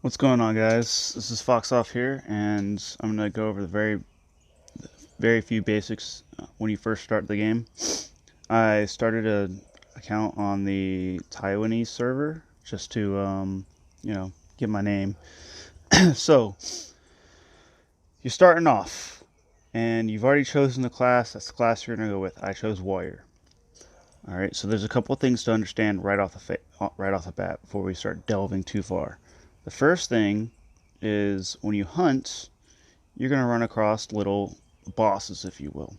What's going on, guys? This is Foxoff here, and I'm going to go over the very few basics when you first start the game. I started an account on the Taiwanese server just to, get my name. So, you're starting off, and you've already chosen the class. That's the class you're going to go with. I chose Warrior. All right, so there's a couple of things to understand right off the bat before we start delving too far. The first thing is when you hunt, you're going to run across little bosses, if you will.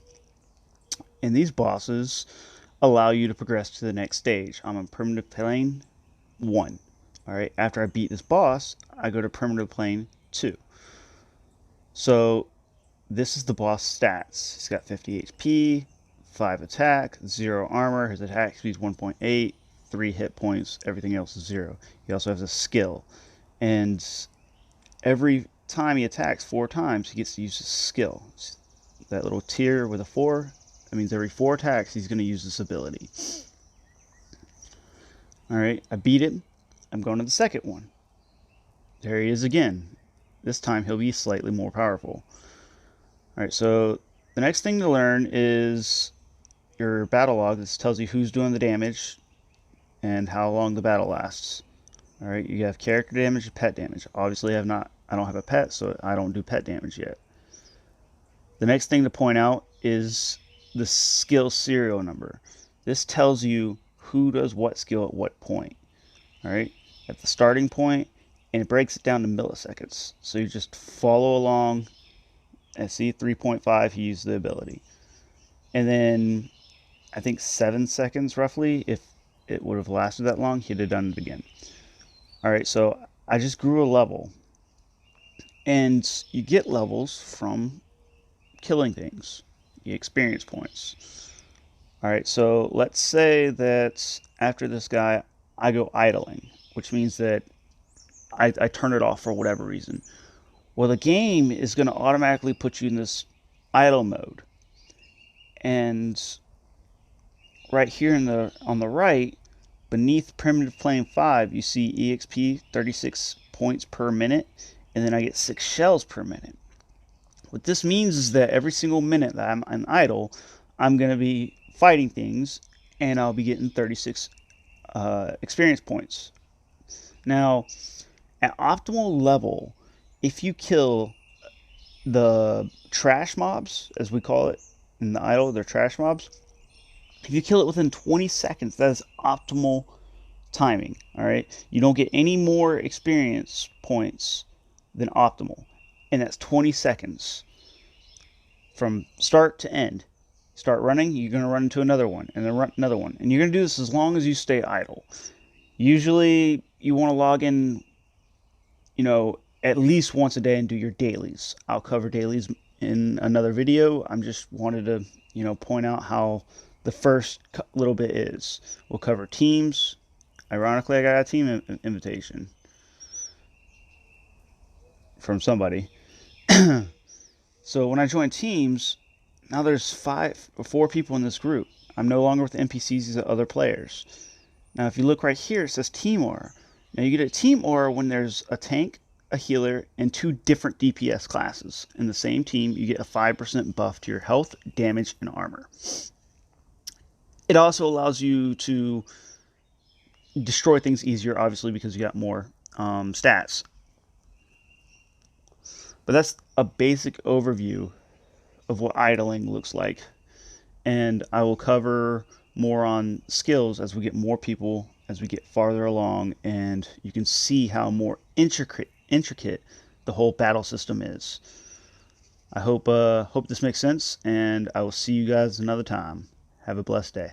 And these bosses allow you to progress to the next stage. I'm on Primitive Plane 1. All right, after I beat this boss, I go to Primitive Plane 2. So this is the boss stats. He's got 50 HP, 5 attack, 0 armor. His attack speed is 1.8, 3 hit points. Everything else is 0. He also has a skill. And every time he attacks 4 times, he gets to use his skill. That little tier with a 4, that means every 4 attacks, he's going to use this ability. Alright, I beat him. I'm going to the second one. There he is again. This time he'll be slightly more powerful. Alright, so the next thing to learn is your battle log. This tells you who's doing the damage and how long the battle lasts. Alright, you have character damage and pet damage. Obviously I don't have a pet, so I don't do pet damage yet. The next thing to point out is the skill serial number. This tells you who does what skill at what point. Alright, at the starting point, and it breaks it down to milliseconds. So you just follow along. And see, 3.5, he used the ability. And then I think 7 seconds roughly, if it would have lasted that long, he'd have done it again. Alright, so I just grew a level. And you get levels from killing things. You get experience points. Alright, so let's say that after this guy, I go idling, which means that I turn it off for whatever reason. Well, the game is going to automatically put you in this idle mode. And right here on the right, beneath Primitive Plane 5, you see EXP 36 points per minute, and then I get 6 shells per minute. What this means is that every single minute that I'm idle, I'm going to be fighting things, and I'll be getting 36 experience points. Now, at optimal level, if you kill the trash mobs, as we call it in the idle, they're trash mobs. If you kill it within 20 seconds, that is optimal timing. All right, you don't get any more experience points than optimal, and that's 20 seconds from start to end. Start running, you're going to run into another one, and then run another one, and you're going to do this as long as you stay idle. Usually, you want to log in, at least once a day and do your dailies. I'll cover dailies in another video. I'm just wanted to, point out how the first little bit is. We'll cover teams. Ironically, I got a team invitation from somebody. So when I join teams, now there's 5 or 4 people in this group. I'm no longer with the NPCs, these are other players. Now if you look right here, it says team aura. Now you get a team aura when there's a tank, a healer, and 2 different DPS classes. In the same team, you get a 5% buff to your health, damage, and armor. It also allows you to destroy things easier, obviously, because you got more stats. But that's a basic overview of what idling looks like. And I will cover more on skills as we get more people, as we get farther along, and you can see how more intricate the whole battle system is. I hope this makes sense, and I will see you guys another time. Have a blessed day.